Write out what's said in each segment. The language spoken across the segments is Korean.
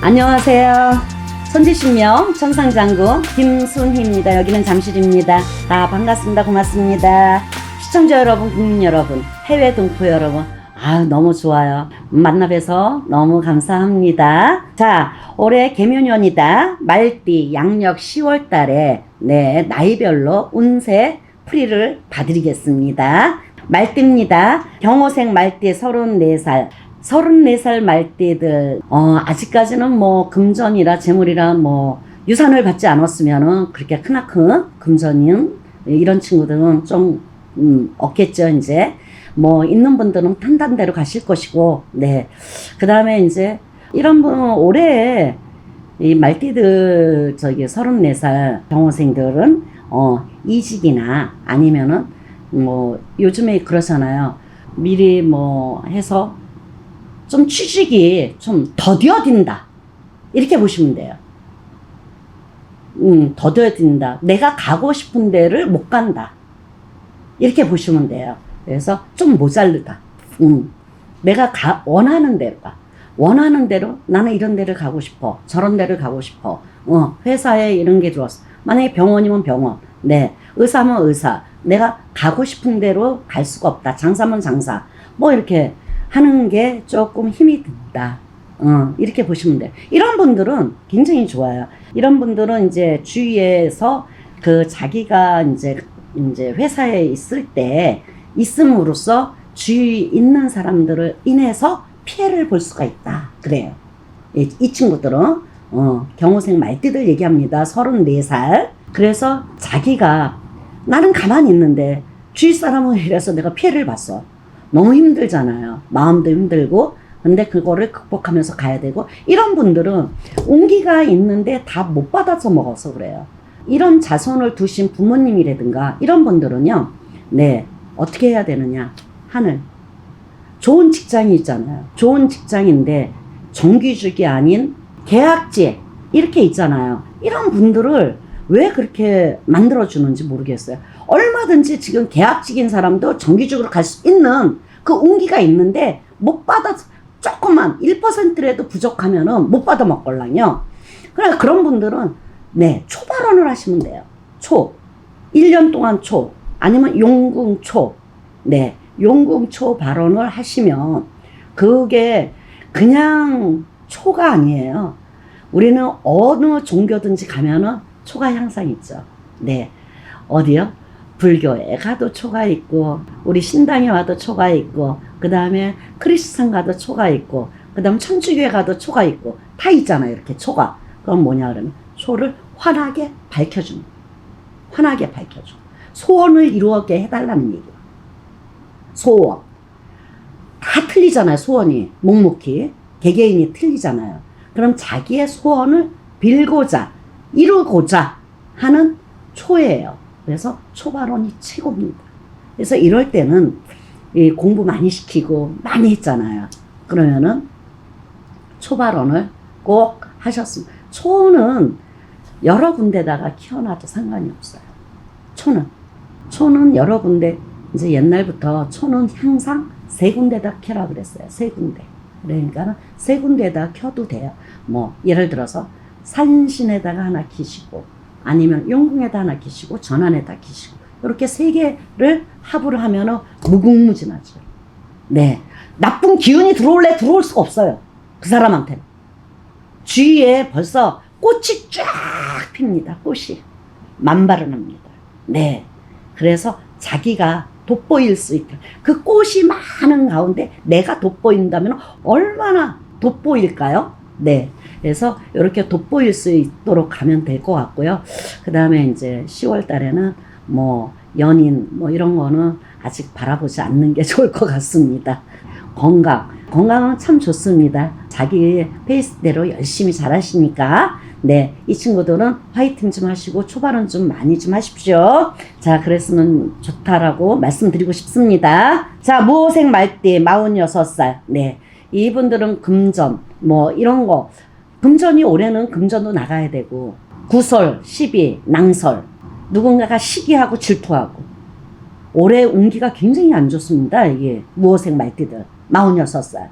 안녕하세요. 선지신명 천상장군 김순희입니다. 여기는 잠실입니다. 반갑습니다. 고맙습니다. 시청자 여러분, 국민 여러분, 해외 동포 여러분, 너무 좋아요. 만나 뵈서 너무 감사합니다. 자, 올해 개묘년이다. 말띠 양력 10월 달에 나이별로 운세 풀이를 봐드리겠습니다. 말띠입니다. 경호생 말띠 34살. 34살 말띠들, 아직까지는 뭐 금전이라 재물이라 뭐 유산을 받지 않았으면은 그렇게 크나큰 금전인 이런 친구들은 좀 없겠죠. 이제 뭐 있는 분들은 탄탄대로 가실 것이고, 그 다음에 이제 이런 분 올해 이 말띠들 34살 경호생들은 이직이나 아니면은 뭐 요즘에 그러잖아요. 미리 뭐 해서 좀 취직이 좀 더뎌진다. 이렇게 보시면 돼요. 더뎌진다. 내가 가고 싶은 데를 못 간다. 이렇게 보시면 돼요. 그래서 좀 모자르다. 내가 원하는 데로 가. 원하는 대로 나는 이런 데를 가고 싶어. 저런 데를 가고 싶어. 회사에 이런 게 들어왔어. 만약에 병원이면 병원. 의사면 의사. 내가 가고 싶은 대로 갈 수가 없다. 장사면 장사. 뭐 이렇게 하는 게 조금 힘이 든다. 이렇게 보시면 돼요. 이런 분들은 굉장히 좋아요. 이런 분들은 이제 주위에서 그 자기가 이제 회사에 있을 때 있음으로써 주위에 있는 사람들을 인해서 피해를 볼 수가 있다. 그래요. 이 친구들은, 경호생 말띠들 얘기합니다. 34살. 그래서 자기가 나는 가만히 있는데 주위 사람은 이래서 내가 피해를 봤어. 너무 힘들잖아요. 마음도 힘들고. 근데 그거를 극복하면서 가야 되고. 이런 분들은 운기가 있는데 다 못 받아서 먹어서 그래요. 이런 자손을 두신 부모님이라든가 이런 분들은요. 어떻게 해야 되느냐. 하늘. 좋은 직장이 있잖아요. 좋은 직장인데 정규직이 아닌 계약직 이렇게 있잖아요. 이런 분들을 왜 그렇게 만들어주는지 모르겠어요. 얼마든지 지금 계약직인 사람도 정규직으로 갈 수 있는 그 운기가 있는데 못 받아, 조금만 1%라도 부족하면은 못 받아 먹걸랑요. 그러니까 그런 분들은 초발언을 하시면 돼요. 1년 동안 아니면 용궁초. 용궁초 발언을 하시면 그게 그냥 초가 아니에요. 우리는 어느 종교든지 가면은 초가 항상 있죠. 어디요? 불교에 가도 초가 있고, 우리 신당에 와도 초가 있고, 그 다음에 크리스찬 가도 초가 있고, 그 다음 천주교에 가도 초가 있고, 다 있잖아요. 이렇게 초가. 그럼 뭐냐 그러면 초를 환하게 밝혀주는. 환하게 밝혀줘. 소원을 이루게 해달라는 얘기예요. 소원. 다 틀리잖아요. 소원이. 묵묵히. 개개인이 틀리잖아요. 그럼 자기의 소원을 빌고자, 이루고자 하는 초예요. 그래서 초발언이 최고입니다. 그래서 이럴 때는 공부 많이 시키고 많이 했잖아요. 그러면은 초발언을 꼭 하셨습니다. 초는 여러 군데다가 키워놔도 상관이 없어요. 초는 여러 군데, 이제 옛날부터 초는 항상 3군데다 켜라 그랬어요. 3군데. 그러니까 3군데다 켜도 돼요. 뭐 예를 들어서 산신에다가 하나 키시고, 아니면 용궁에다 하나 키시고, 전환에다 키시고, 이렇게 3개를 합을 하면은 무궁무진하죠. 나쁜 기운이 들어올 수가 없어요. 그 사람한테는. 주위에 벌써 꽃이 쫙 핍니다. 꽃이. 만발을 합니다. 그래서 자기가 돋보일 수 있다. 그 꽃이 많은 가운데 내가 돋보인다면 얼마나 돋보일까요? 그래서 이렇게 돋보일 수 있도록 가면 될 것 같고요. 그 다음에 이제 10월 달에는 뭐 연인 뭐 이런 거는 아직 바라보지 않는 게 좋을 것 같습니다. 건강은 참 좋습니다. 자기 페이스대로 열심히 잘하시니까 이 친구들은 화이팅 좀 하시고 초발은 좀 많이 좀 하십시오. 자, 그랬으면 좋다라고 말씀드리고 싶습니다. 자, 무호생 말띠 46살. 이분들은 금전 뭐 이런 거, 금전이 올해는 금전도 나가야 되고, 구설, 시비, 낭설, 누군가가 시기하고 질투하고, 올해 운기가 굉장히 안 좋습니다. 이게 무호생 말띠들 46살.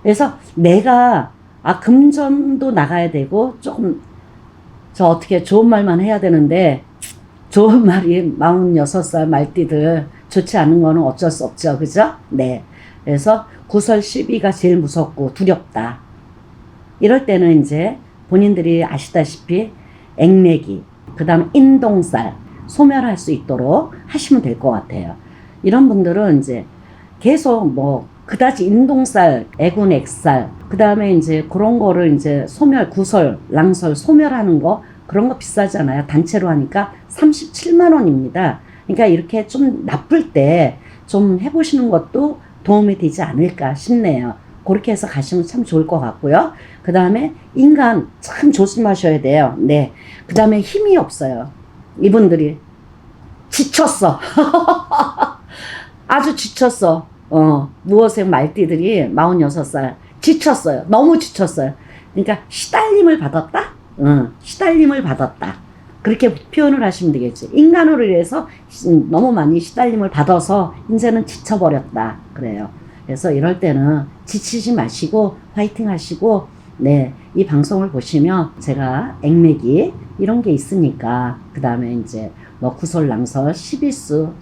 그래서 내가 금전도 나가야 되고, 조금, 저 어떻게 좋은 말만 해야 되는데, 좋은 말이 46살 말띠들 좋지 않은 거는 어쩔 수 없죠. 그죠? 네. 그래서 구설 12가 제일 무섭고 두렵다. 이럴 때는 이제 본인들이 아시다시피 액매기, 그 다음 인동살, 소멸할 수 있도록 하시면 될 것 같아요. 이런 분들은 이제 계속 뭐, 그다지 인동살, 애군, 액살, 그 다음에 이제 그런 거를 이제 소멸, 구설, 랑설, 소멸하는 거, 그런 거 비싸잖아요. 단체로 하니까 37만 원입니다. 그러니까 이렇게 좀 나쁠 때 좀 해보시는 것도 도움이 되지 않을까 싶네요. 그렇게 해서 가시면 참 좋을 것 같고요. 그 다음에 인간 참 조심하셔야 돼요. 네. 그 다음에 힘이 없어요. 이분들이 지쳤어. 아주 지쳤어. 무어생 말띠들이 46살 지쳤어요. 너무 지쳤어요. 그러니까 시달림을 받았다? 시달림을 받았다. 그렇게 표현을 하시면 되겠지. 인간으로 인해서 너무 많이 시달림을 받아서 이제는 지쳐버렸다. 그래요. 그래서 이럴 때는 지치지 마시고 화이팅 하시고, 네, 이 방송을 보시면 제가 액매기 이런 게 있으니까, 그 다음에 이제 뭐 구설낭설, 11수,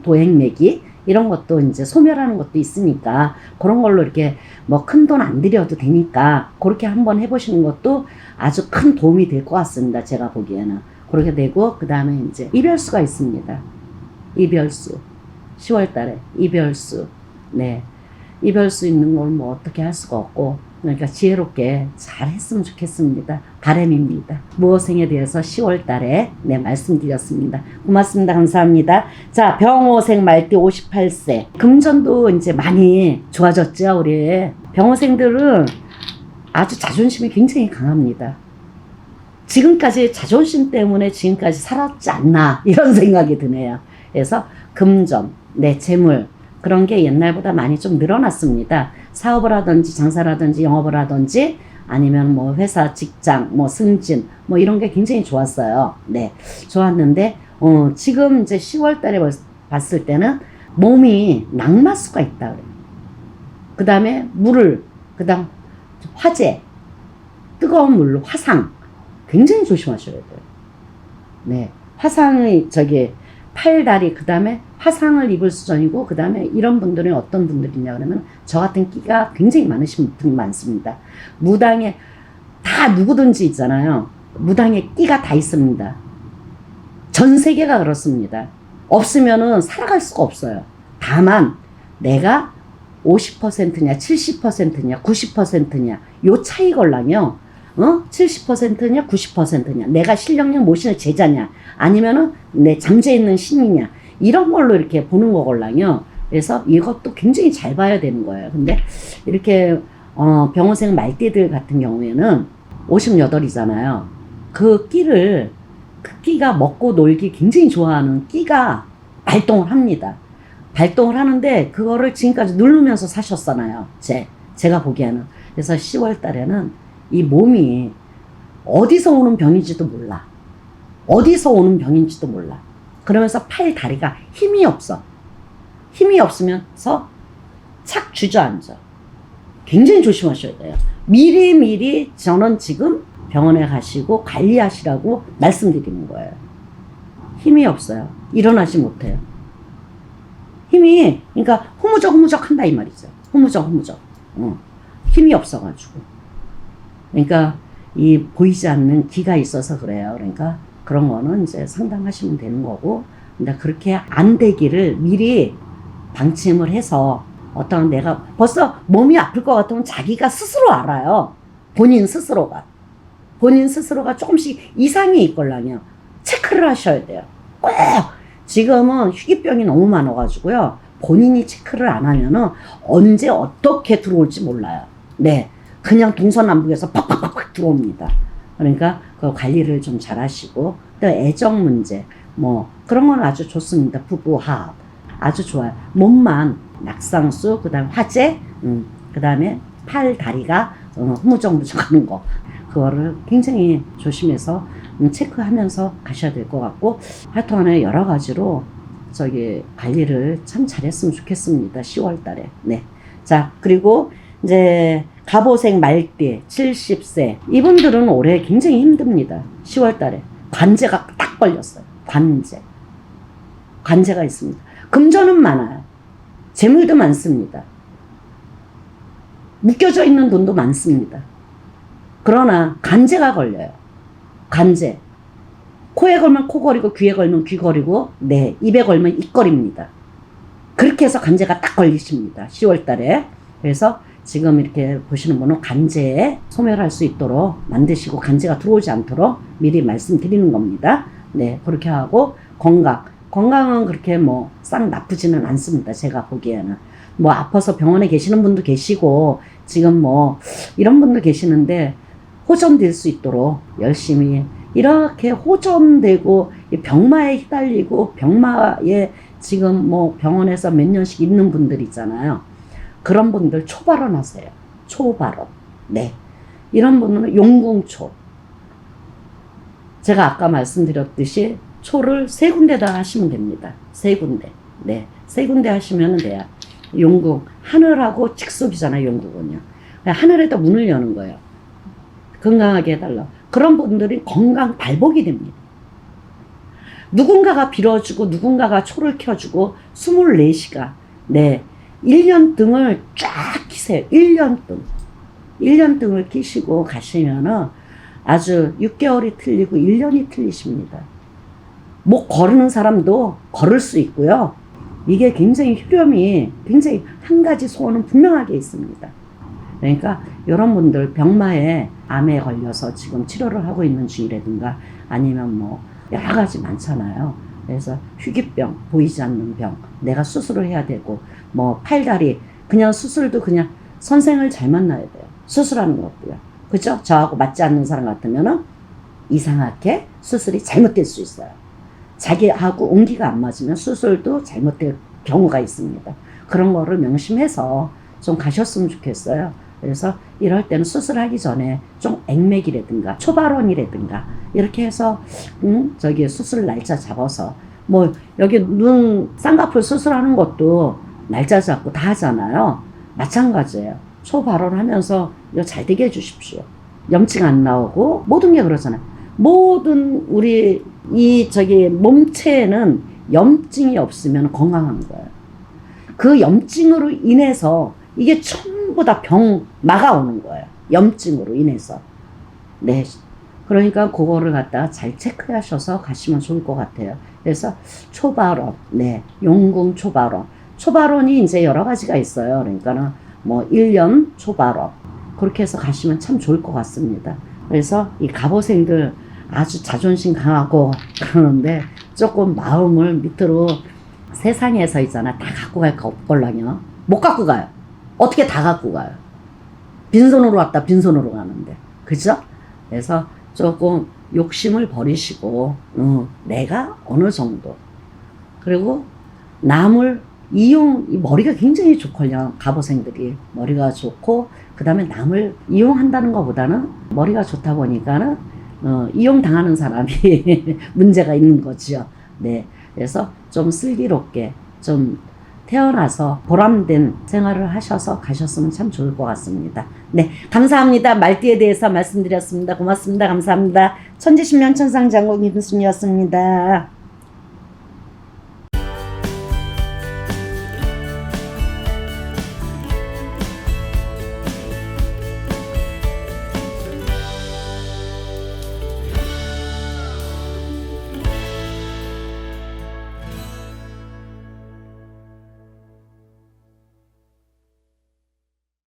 도액매기 이런 것도 이제 소멸하는 것도 있으니까 그런 걸로 이렇게 뭐 큰 돈 안 들여도 되니까 그렇게 한번 해보시는 것도 아주 큰 도움이 될 것 같습니다. 제가 보기에는. 그렇게 되고, 그 다음에 이제 이별수가 있습니다. 이별수. 10월 달에 이별수. 네. 이별수 있는 걸 뭐 어떻게 할 수가 없고, 그러니까 지혜롭게 잘 했으면 좋겠습니다. 바람입니다. 무어생에 대해서 10월 달에 네, 말씀드렸습니다. 고맙습니다. 감사합니다. 자, 병호생 말띠 58세. 금전도 이제 많이 좋아졌죠, 우리. 병호생들은 아주 자존심이 굉장히 강합니다. 지금까지 자존심 때문에 지금까지 살았지 않나, 이런 생각이 드네요. 그래서 금전, 네, 재물, 그런 게 옛날보다 많이 좀 늘어났습니다. 사업을 하든지 장사를 하든지 영업을 하든지 아니면 뭐 회사, 직장, 뭐 승진, 뭐 이런 게 굉장히 좋았어요. 네, 좋았는데 지금 이제 10월 달에 봤을 때는 몸이 낙마수가 있다 그래요. 그 다음에 물을, 그 다음 화재, 뜨거운 물로 화상, 굉장히 조심하셔야 돼요. 네, 화상의 팔, 다리, 그 다음에 화상을 입을 수준이고, 그 다음에 이런 분들은 어떤 분들이냐 그러면 저 같은 끼가 굉장히 많으신 분이 많습니다. 무당에 다 누구든지 있잖아요. 무당에 끼가 다 있습니다. 전 세계가 그렇습니다. 없으면은 살아갈 수가 없어요. 다만 내가 50%냐 70%냐 90%냐 요 차이 걸라며 70%냐 90%냐 내가 실력력 모시는 제자냐 아니면은 내 잠재 있는 신이냐 이런 걸로 이렇게 보는 거걸랑요. 그래서 이것도 굉장히 잘 봐야 되는 거예요. 근데 이렇게 병호생 말띠들 같은 경우에는 58이잖아요. 그 끼가 먹고 놀기 굉장히 좋아하는 끼가 발동을 합니다. 발동을 하는데 그거를 지금까지 누르면서 사셨잖아요. 제가 보기에는. 그래서 10월 달에는 이 몸이 어디서 오는 병인지도 몰라. 어디서 오는 병인지도 몰라. 그러면서 팔, 다리가 힘이 없어. 힘이 없으면서 착 주저앉아. 굉장히 조심하셔야 돼요. 미리미리 저는 지금 병원에 가시고 관리하시라고 말씀드리는 거예요. 힘이 없어요. 일어나지 못해요. 힘이, 그러니까 후무적 한다 이 말이죠. 후무적. 힘이 없어가지고. 그러니까 이 보이지 않는 기가 있어서 그래요. 그러니까 그런 거는 이제 상담하시면 되는 거고, 근데 그렇게 안 되기를 미리 방침을 해서 어떤 내가 벌써 몸이 아플 것 같으면 자기가 스스로 알아요. 본인 스스로가 조금씩 이상이 있걸랑요. 체크를 하셔야 돼요. 꼭 지금은 희귀병이 너무 많아가지고요. 본인이 체크를 안 하면은 언제 어떻게 들어올지 몰라요. 네. 그냥 동서남북에서 팍팍팍 들어옵니다. 그러니까 그 관리를 좀 잘 하시고, 또 애정 문제, 뭐, 그런 건 아주 좋습니다. 부부합. 아주 좋아요. 몸만 낙상수, 그 다음 화재, 그 다음에 팔, 다리가 흐무적무적 하는 거. 그거를 굉장히 조심해서 체크하면서 가셔야 될 것 같고, 하여튼간에 여러 가지로 관리를 참 잘했으면 좋겠습니다. 10월 달에. 네. 자, 그리고 이제 갑오색 말띠 70세 이분들은 올해 굉장히 힘듭니다. 10월 달에 관제가 딱 걸렸어요. 관제가 있습니다. 금전은 많아요. 재물도 많습니다. 묶여져 있는 돈도 많습니다. 그러나 관제가 걸려요. 관제. 코에 걸면 코 거리고 귀에 걸면 귀 거리고 네 입에 걸면 입 거립니다. 그렇게 해서 관제가 딱 걸리십니다. 10월 달에. 그래서 지금 이렇게 보시는 분은 관제에 소멸할 수 있도록 만드시고 관제가 들어오지 않도록 미리 말씀드리는 겁니다. 네, 그렇게 하고 건강은 그렇게 뭐 싹 나쁘지는 않습니다. 제가 보기에는 뭐 아파서 병원에 계시는 분도 계시고 지금 뭐 이런 분도 계시는데 호전될 수 있도록 열심히 이렇게 호전되고 병마에 휘달리고 병마에 지금 뭐 병원에서 몇 년씩 있는 분들 있잖아요. 그런 분들 초발언 하세요. 초발언. 네. 이런 분들은 용궁초. 제가 아까 말씀드렸듯이 초를 3군데다 하시면 됩니다. 3군데. 네. 3군데 하시면 돼요. 용궁. 하늘하고 직속이잖아요. 용궁은요. 하늘에다 문을 여는 거예요. 건강하게 해달라. 그런 분들이 건강 발복이 됩니다. 누군가가 빌어주고 누군가가 초를 켜주고 24시간. 네. 1년 등을 쫙 키세요. 1년 등을 키시고 가시면은 아주 6개월이 틀리고 1년이 틀리십니다. 목 거르는 사람도 걸을 수 있고요. 이게 굉장히 효력이 굉장히 한 가지 소원은 분명하게 있습니다. 그러니까 이런 분들 병마에 암에 걸려서 지금 치료를 하고 있는 중이라든가 아니면 뭐 여러 가지 많잖아요. 그래서 희귀병, 보이지 않는 병, 내가 수술을 해야 되고 뭐 팔다리 그냥 수술도 그냥 선생을 잘 만나야 돼요. 수술하는 것도요. 그죠? 저하고 맞지 않는 사람 같으면은 이상하게 수술이 잘못될 수 있어요. 자기하고 온기가 안 맞으면 수술도 잘못될 경우가 있습니다. 그런 거를 명심해서 좀 가셨으면 좋겠어요. 그래서 이럴 때는 수술하기 전에 좀 액맥이라든가 초발원이라든가 이렇게 해서 저기 수술 날짜 잡아서 뭐 여기 눈 쌍꺼풀 수술하는 것도 날짜 잡고 다 하잖아요. 마찬가지예요. 초발원 하면서 이거 잘 되게 해주십시오. 염증 안 나오고 모든 게 그러잖아요. 모든 우리 이 저기 몸체에는 염증이 없으면 건강한 거예요. 그 염증으로 인해서 이게 전부 다 병마가 오는 거예요. 염증으로 인해서. 네. 그러니까 그거를 갖다가 잘 체크하셔서 가시면 좋을 것 같아요. 그래서 초발원, 네. 용궁 초발원. 초발원이 이제 여러 가지가 있어요. 그러니까는 뭐 1년 초발원. 그렇게 해서 가시면 참 좋을 것 같습니다. 그래서 이 갑오생들 아주 자존심 강하고 그러는데 조금 마음을 밑으로 세상에서 있잖아. 다 갖고 갈까 없걸랑요. 못 갖고 가요. 어떻게 다 갖고 가요. 빈손으로 왔다 빈손으로 가는데. 그죠? 그래서 조금 욕심을 버리시고 내가 어느 정도 그리고 남을 이용 머리가 굉장히 좋걸요. 갑오생들이 머리가 좋고 그 다음에 남을 이용한다는 것보다는 머리가 좋다 보니까는 이용당하는 사람이 문제가 있는 거죠. 네. 그래서 좀 슬기롭게 좀 태어나서 보람된 생활을 하셔서 가셨으면 참 좋을 것 같습니다. 네. 감사합니다. 말띠에 대해서 말씀드렸습니다. 고맙습니다. 감사합니다. 천지신명천상장군 김순이었습니다.